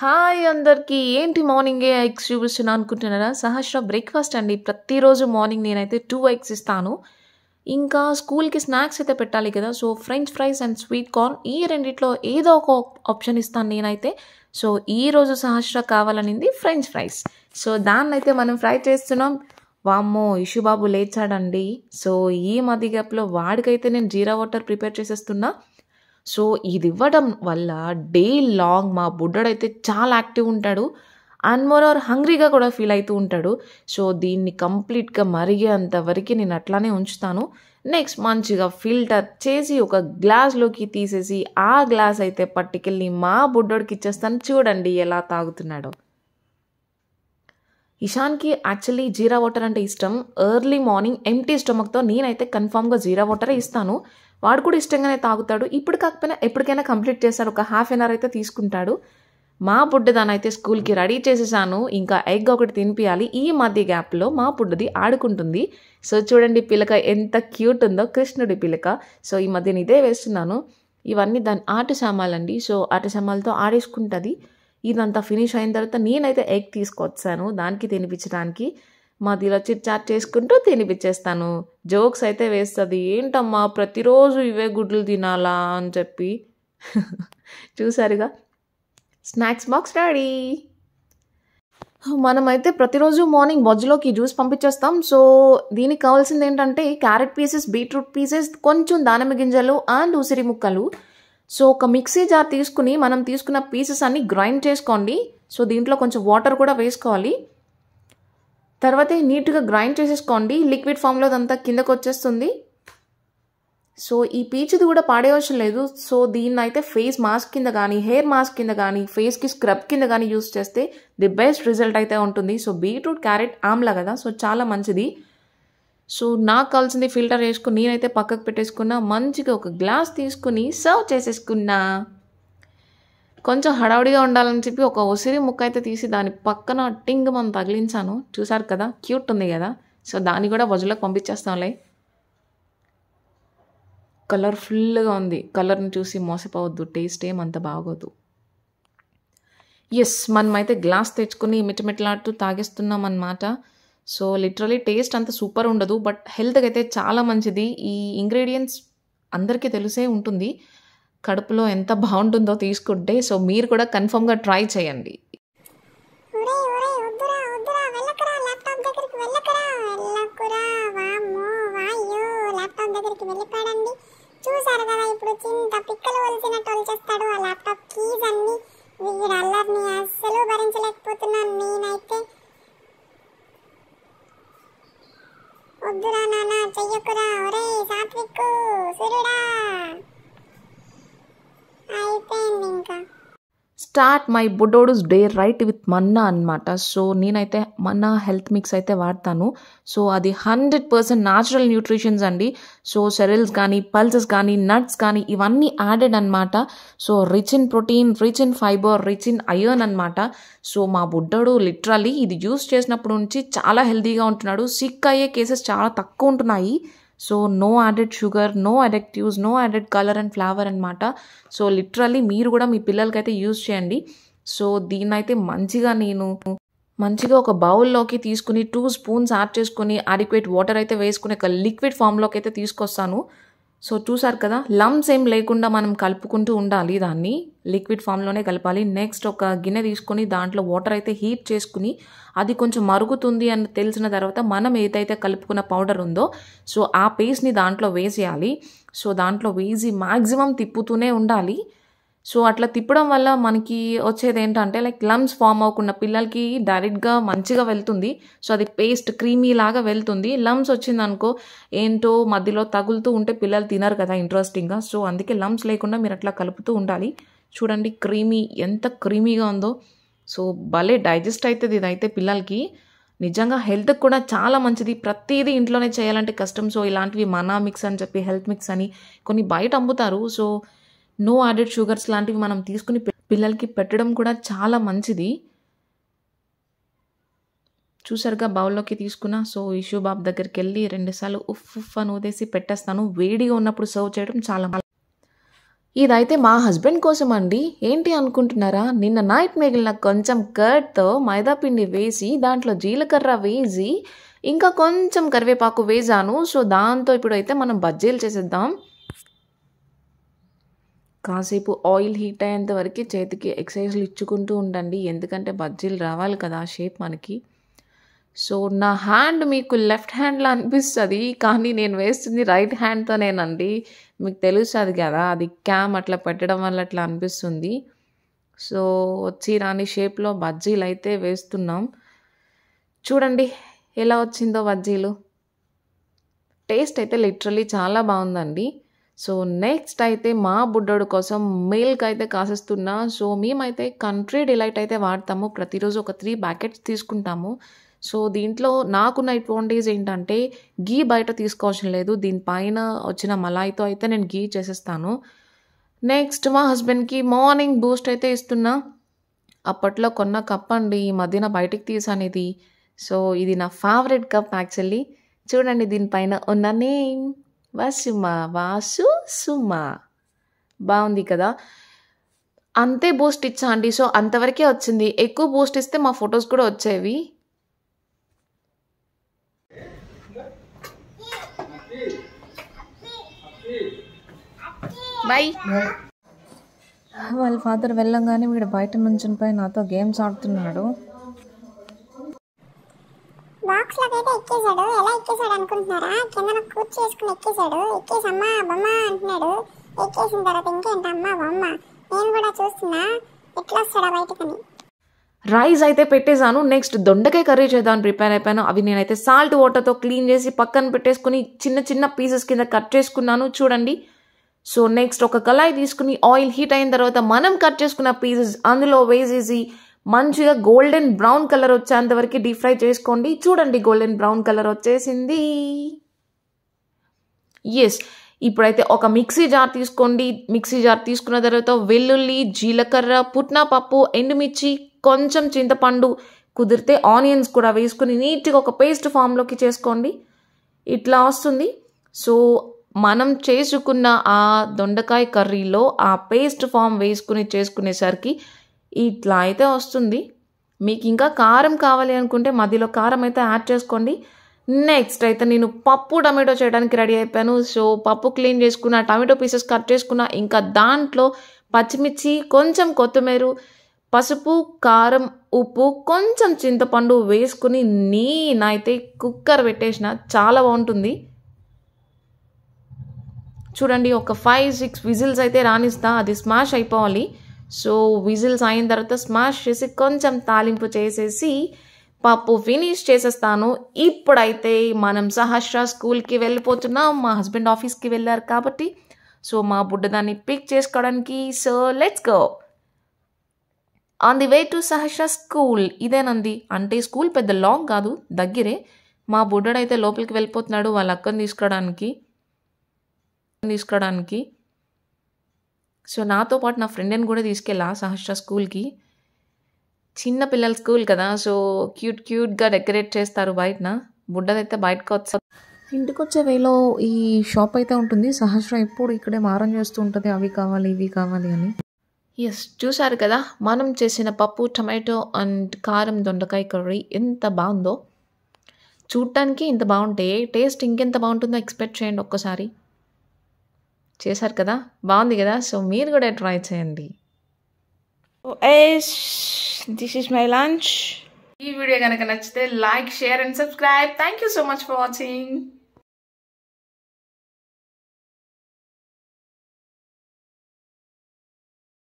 Hi అందరికీ. ఏంటి మార్నింగే ఎగ్స్ చూపిస్తున్నా అనుకుంటున్నారా? సహస్ర బ్రేక్‌ఫాస్ట్ అండి. ప్రతిరోజు మార్నింగ్ నేనైతే 2 ఎగ్స్ ఇస్తాను. ఇంకా స్కూల్‌కి స్నాక్స్ అయితే పెట్టాలి కదా! So, French fries and sweet corn ఈ రెండిట్లో ఏదో ఒక ఆప్షన్ ఇస్తాను నేనైతే. సో, ఈరోజు సహస్ర కావాలనింది ఫ్రెంచ్ ఫ్రైస్. సో, దాన్నైతే మనం ఫ్రై చేస్తున్నాం. వామ్మో! ఇషు బాబు లేచాడండి. సో, ఈ మధ్య గ్యాప్‌లో వాడికైతే నేను జీరా వాటర్ ప్రిపేర్ చేసేస్తున్నా. సో, ఇదివ్వడం వల్ల డే లాంగ్ మా బుడ్డోడైతే చాలా యాక్టివ్ ఉంటాడు. అండ్ మోర్ ఓవర్ హంగ్రీగా కూడా ఫీల్ అయితూ ఉంటాడు. సో, దీన్ని కంప్లీట్‌గా మరిగేంత వరకి నేను అట్లానే ఉంచుతాను. నెక్స్ట్ మంచిగా ఫిల్టర్ చేసి ఒక గ్లాస్‌లోకి తీసేసి, ఆ గ్లాస్ అయితే పట్టుకెళ్ళి మా బుడ్డోడికి ఇచ్చేస్తాను. చూడండి ఎలా తాగుతున్నాడో. ఇషాన్‌కి యాక్చువల్లీ జీరా వాటర్ అంటే ఇష్టం. ఎర్లీ మార్నింగ్ ఎంప్టీ స్టమక్‌తో నేనైతే కన్ఫర్మ్‌గా జీరా వాటరే ఇస్తాను. వాడు కూడా ఇష్టంగానే తాగుతాడు. ఇప్పుడు కాకపోయినా ఎప్పటికైనా కంప్లీట్ చేస్తాడు. ఒక హాఫ్ ఎన్ అవర్ అయితే తీసుకుంటాడు. మా బుడ్డదానైతే స్కూల్‌కి రెడీ చేసేసాను. ఇంకా ఎగ్ ఒకటి తినిపియాలి. ఈ మధ్య గ్యాప్‌లో మా బుడ్డది ఆడుకుంటుంది. సో, చూడండి పిలక ఎంత క్యూట్ ఉందో, కృష్ణుడి పిలక. సో, ఈ మధ్యన ఇదే వేస్తున్నాను. ఇవన్నీ దాని ఆట సామాన్లండి. సో, ఆట సామాన్లతో ఆడేసుకుంటది. ఇదంతా ఫినిష్ అయిన తర్వాత నేనైతే ఎగ్ తీసుకొచ్చాను దానికి తినిపించడానికి. మధ్యలో చిట్ చాట్ చేసుకుంటూ తినిపించేస్తాను. జోక్స్ అయితే వేస్తది. ఏంటమ్మా ప్రతిరోజు ఇవే గుడ్లు తినాలా అని చెప్పి. చూసారుగా, స్నాక్స్ బాక్స్ రెడీ. మనమైతే ప్రతిరోజు మార్నింగ్ బొజ్జలోకి జ్యూస్ పంపించేస్తాం. సో, దీనికి కావాల్సింది ఏంటంటే క్యారెట్ పీసెస్, బీట్రూట్ పీసెస్, కొంచెం దానిమ్మ గింజలు అండ్ ఉసిరి ముక్కలు. సో, ఒక మిక్సీ జార్ తీసుకుని మనం తీసుకున్న పీసెస్ అన్ని గ్రైండ్ చేసుకోండి. సో, దీంట్లో కొంచెం వాటర్ కూడా వేసుకోవాలి. తర్వాత నీట్‌గా గ్రైండ్ చేసేసుకోండి. లిక్విడ్ ఫామ్‌లో అదంతా కిందకు వచ్చేస్తుంది. సో, ఈ పీచుది కూడా పాడేయవసరం లేదు. సో, దీన్నైతే ఫేస్ మాస్క్ కింద కానీ, హెయిర్ మాస్క్ కింద కానీ, ఫేస్‌కి స్క్రబ్ కింద కానీ యూస్ చేస్తే ది బెస్ట్ రిజల్ట్ అయితే ఉంటుంది. సో, బీట్రూట్, క్యారెట్ ఆమ్లా కదా! సో, చాలా మంచిది. సో, నాకు కావాల్సింది ఫిల్టర్ చేసుకొని నేనైతే పక్కకు పెట్టేసుకున్నా. మంచిగా ఒక గ్లాస్ తీసుకుని సర్వ్ చేసేసుకున్నా. కొంచెం హడావుడిగా ఉండాలని చెప్పి ఒక ఉసిరి ముక్క అయితే తీసి దాని పక్కన టింగ్ మనం తగిలించాను. చూసారు కదా, క్యూట్ ఉంది కదా! సో, దాన్ని కూడా బొజ్జలోకి పంపించేస్తాంలే. కలర్‌ఫుల్‌గా ఉంది. కలర్‌ని చూసి మోసపోవద్దు. టేస్ట్ ఏమంత బాగోదు. యెస్, మనమైతే గ్లాస్ తెచ్చుకొని మిటమిటలాడుతూ తాగేస్తున్నామన్నమాట. సో, లిటరల్లీ టేస్ట్ అంత సూపర్ ఉండదు. బట్ హెల్త్‌కి అయితే చాలా మంచిది. ఈ ఇంగ్రీడియెంట్స్ అందరికీ తెలిసే ఉంటుంది. కడుపులో ఎంత బావుంటుందో తీసుకుంటే. సో, మీరు కూడా కన్ఫర్మ్‌గా ట్రై చేయండి. ఒరేయ్ ఒరేయ్ వద్దురా వద్దురా వెళ్ళకురా ల్యాప్టాప్ దగ్గరికి వెళ్ళకురా వామ్మో వాయ్యో ల్యాప్టాప్ దగ్గరికి వెళ్ళిపోయాడండి. చూసారు కదా ఇప్పుడు చింత పిక్కలు వలిసినట్టు వలిచేస్తాడు ఆ ల్యాప్టాప్ కీస్ అన్ని. వీడి అల్లరిని అస్సలు భరించలేకపోతున్నాను నేనైతే. వద్దురా నాన్న చెయ్యకురా. ఒరేయ్ సాత్విక్ సూర్యుడా అయిపోయింది ఇంకా. స్టార్ట్ మై బుడ్డోడుస్ డే రైట్ విత్ మన్నా అన్నమాట. సో, నేనైతే మన్నా హెల్త్ మిక్స్ అయితే వాడతాను. సో, అది 100% న్యాచురల్ న్యూట్రిషన్స్ అండి. సో, సెరల్స్ కానీ, పల్సెస్ కానీ, నట్స్ కానీ ఇవన్నీ యాడెడ్ అనమాట. So, rich in protein, rich in fibre, rich in iron అనమాట. సో, మా బుడ్డోడు లిటరల్లీ ఇది యూస్ చేసినప్పటి నుంచి చాలా హెల్తీగా ఉంటున్నాడు. సిక్ అయ్యే కేసెస్ చాలా తక్కువ ఉంటున్నాయి. So, no added sugar, no additives, no added colour and flavour అనమాట. సో, లిటరల్లీ మీరు కూడా మీ పిల్లలకైతే యూజ్ చేయండి. సో, దీన్నైతే మంచిగా ఒక బౌల్లోకి తీసుకుని 2 స్పూన్స్ యాడ్ చేసుకుని అడిక్వేట్ వాటర్ అయితే వేసుకుని ఒక లిక్విడ్ ఫామ్లోకి అయితే తీసుకొస్తాను. సో, చూసారు కదా, లమ్స్ ఏం లేకుండా మనం కలుపుకుంటూ ఉండాలి. దాన్ని లిక్విడ్ ఫామ్లోనే కలపాలి. నెక్స్ట్ ఒక గిన్నె తీసుకొని దాంట్లో వాటర్ అయితే హీట్ చేసుకుని అది కొంచెం మరుగుతుంది అని తెలిసిన తర్వాత మనం ఏదైతే కలుపుకున్న పౌడర్ ఉందో సో, ఆ పేస్ట్ని దాంట్లో వేసేయాలి. సో, దాంట్లో వేసి మ్యాక్సిమం తిప్పుతూనే ఉండాలి. సో, అట్లా తిప్పడం వల్ల మనకి వచ్చేది ఏంటంటే లైక్ లమ్స్ ఫామ్ అవ్వకుండా పిల్లలకి డైరెక్ట్గా మంచిగా వెళ్తుంది. సో, అది పేస్ట్ క్రీమీ లాగా వెళ్తుంది. లమ్స్ వచ్చిందనుకో ఏంటో మధ్యలో తగులుతూ ఉంటే పిల్లలు తినరు కదా ఇంట్రెస్టింగ్గా. సో, అందుకే లమ్స్ లేకుండా మీరు అట్లా కలుపుతూ ఉండాలి. చూడండి క్రీమీ ఎంత క్రీమీగా ఉందో. సో, భలే డైజెస్ట్ అవుతుంది ఇదైతే పిల్లలకి. నిజంగా హెల్త్కి కూడా చాలా మంచిది. ప్రతిదీ ఇంట్లోనే చేయాలంటే కష్టం. సో, ఇలాంటివి మనా మిక్స్ అని చెప్పి హెల్త్ మిక్స్ అని కొన్ని బయట అమ్ముతారు. సో, నో యాడెడ్ షుగర్స్ లాంటివి మనం తీసుకుని పిల్లలకి పెట్టడం కూడా చాలా మంచిది. చూసారుగా బౌల్లోకి తీసుకున్నా. సో, ఇషు బాబు దగ్గరికి వెళ్ళి 2 సార్లు ఉఫ్ ఉఫ్ అని ఊదేసి పెట్టేస్తాను. వేడిగా ఉన్నప్పుడు సర్వ్ చేయడం చాలా ఇదైతే మా హస్బెండ్ కోసం అండి. ఏంటి అనుకుంటున్నారా, నిన్న నైట్ మిగిలిన కొంచెం కర్డ్తో మైదా పిండి వేసి దాంట్లో జీలకర్ర వేసి ఇంకా కొంచెం కరివేపాకు వేసాను. సో దాంతో ఇప్పుడైతే మనం బజ్జీలు చేసేద్దాం. కాసేపు ఆయిల్ హీట్ అయ్యేంత వరకు చేతికి ఎక్సర్సైజ్లు ఇచ్చుకుంటూ ఉండండి, ఎందుకంటే బజ్జీలు రావాలి కదా షేప్ మనకి. సో నా హ్యాండ్ మీకు లెఫ్ట్ హ్యాండ్లో అనిపిస్తుంది, కానీ నేను వేస్తుంది రైట్ హ్యాండ్తోనేనండి. మీకు తెలుస్తుంది కదా, అది క్యామ్ అట్లా పెట్టడం వల్ల అట్లా అనిపిస్తుంది. సో వచ్చి రాని షేప్లో బజ్జీలు అయితే వేస్తున్నాం. చూడండి ఎలా వచ్చిందో బజ్జీలు. టేస్ట్ అయితే లిటరల్లీ చాలా బాగుందండి. సో నెక్స్ట్ అయితే మా బుడ్డోడు కోసం మిల్క్ అయితే కాసేస్తున్నా. సో మేమైతే కంట్రీ డిలైట్ అయితే వాడతాము, ప్రతిరోజు ఒక 3 ప్యాకెట్స్ తీసుకుంటాము. సో దీంట్లో నాకున్న అడ్వాంటేజ్ ఏంటంటే గీ బయట తీసుకోవాల్సిన లేదు, దీనిపైన వచ్చిన మలాయితో అయితే నేను గీ చేసేస్తాను. నెక్స్ట్ మా హస్బెండ్కి మార్నింగ్ బూస్ట్ అయితే ఇస్తున్నా. అప్పట్లో కొన్న కప్ అండి, ఈ మధ్యన బయటికి తీసాను ఇది. సో ఇది నా ఫేవరెట్ కప్ యాక్చువల్లీ. చూడండి దీనిపైన ఉన్న నేమ్ వాసు సుమ, బాగుంది కదా. అంతే బూస్ట్ ఇచ్చా అండి, సో అంతవరకే వచ్చింది. ఎక్కువ బూస్ట్ ఇస్తే మా ఫొటోస్ కూడా వచ్చేవి. బాయ్. వాళ్ళ ఫాదర్ వెళ్ళంగానే వీడు బయట నుంచునిపై నాతో గేమ్స్ ఆడుతున్నాడు. బాక్స్ లోకి అయితే ఎక్కేసాడు. ఎలా ఎక్కేసాడు అనుకుంటున్నారా, కింద కూర్చి వేసుకుని ఎక్కేసాడు. ఎక్కేసి అమ్మ బొమ్మ అంటున్నాడు. ఎక్కేసిన తర్వాత ఇంకేంటి అమ్మ బొమ్మ, నేను కూడా చూస్తున్నా ఎట్లా వస్తాడా బయటకని. రైస్ అయితే పెట్టేశాను. నెక్స్ట్ దొండకాయ కర్రీ చేద్దామని ప్రిపేర్ అయిపోయాను. అవి నేనైతే సాల్ట్ వాటర్తో క్లీన్ చేసి పక్కన పెట్టేసుకుని చిన్న చిన్న పీసెస్ కింద కట్ చేసుకున్నాను చూడండి. సో నెక్స్ట్ ఒక కళాయి తీసుకుని ఆయిల్ హీట్ అయిన తర్వాత మనం కట్ చేసుకున్న పీసెస్ అందులో వేసేసి మంచిగా గోల్డెన్ బ్రౌన్ కలర్ వచ్చేంత వరకు డీప్ ఫ్రై చేసుకోండి. చూడండి గోల్డెన్ బ్రౌన్ కలర్ వచ్చేసింది. ఎస్, ఇప్పుడైతే ఒక మిక్సీ జార్ తీసుకోండి. మిక్సీ జార్ తీసుకున్న తర్వాత వెల్లుల్లి, జీలకర్ర, పుట్నా పప్పు, ఎండుమిర్చి, కొంచెం చింతపండు, కుదిరితే ఆనియన్స్ కూడా వేసుకుని నీట్గా ఒక పేస్ట్ ఫామ్లోకి చేసుకోండి. ఇట్లా వస్తుంది. సో మనం చేసుకున్న ఆ దొండకాయ కర్రీలో ఆ పేస్ట్ ఫామ్ వేసుకుని చేసుకునేసరికి ఇట్లా అయితే వస్తుంది. మీకు ఇంకా కారం కావాలి అనుకుంటే మధ్యలో కారం అయితే యాడ్ చేసుకోండి. నెక్స్ట్ అయితే నేను పప్పు టమాటో చేయడానికి రెడీ అయిపోయాను. సో పప్పు క్లీన్ చేసుకున్న, టమాటో పీసెస్ కట్ చేసుకున్న, ఇంకా దాంట్లో పచ్చిమిర్చి, కొంచెం కొత్తిమీర, పసుపు, కారం, ఉప్పు, కొంచెం చింతపండు వేసుకుని నేనైతే కుక్కర్ పెట్టేసిన. చాలా బాగుంటుంది. చూడండి ఒక 5-6 విజిల్స్ అయితే రానిస్తా, అది స్మాష్ అయిపోవాలి. సో విజిల్స్ అయిన తర్వాత స్మాష్ చేసి కొంచెం తాలింపు చేసేసి పప్పు ఫినిష్ చేసేస్తాను. ఇప్పుడైతే మనం సహస్ర స్కూల్కి వెళ్ళిపోతున్నాం. మా హస్బెండ్ ఆఫీస్కి వెళ్ళారు కాబట్టి సో మా బుడ్డదాన్ని పిక్ చేసుకోవడానికి. So let's go on the way to Sahasra school. ఇదేనండి, అంటే స్కూల్ పెద్ద లాంగ్ కాదు, దగ్గరే. మా బుడ్డడైతే లోపలికి వెళ్ళిపోతున్నాడు వాళ్ళ అక్కని తీసుకోవడానికి. సో నాతో పాటు నా ఫ్రెండ్ని కూడా తీసుకెళ్ళా సహస్ర స్కూల్కి. చిన్న పిల్లల స్కూల్ కదా, సో క్యూట్గా డెకరేట్ చేస్తారు బయటన. బుడ్డదైతే బయటకు వచ్చా. ఇంటికి వచ్చే వేలో ఈ షాప్ అయితే ఉంటుంది. సహస్ర ఎప్పుడు ఇక్కడే మారం చేస్తూ ఉంటుంది, అవి కావాలి ఇవి కావాలి అని. ఎస్, చూసారు కదా మనం చేసిన పప్పు, టమాటో అండ్ కారం దొండకాయ కర్రీ ఎంత బాగుందో. చూడటానికి ఇంత బాగుంటే టేస్ట్ ఇంకెంత బాగుంటుందో ఎక్స్పెక్ట్ చేయండి ఒక్కసారి. చేశారు కదా, బాగుంది కదా. సో మీరు కూడా ట్రై చేయండి. This is my lunch. ఈ వీడియో కనుక నచ్చితే like, share and subscribe. Thank you so much for watching.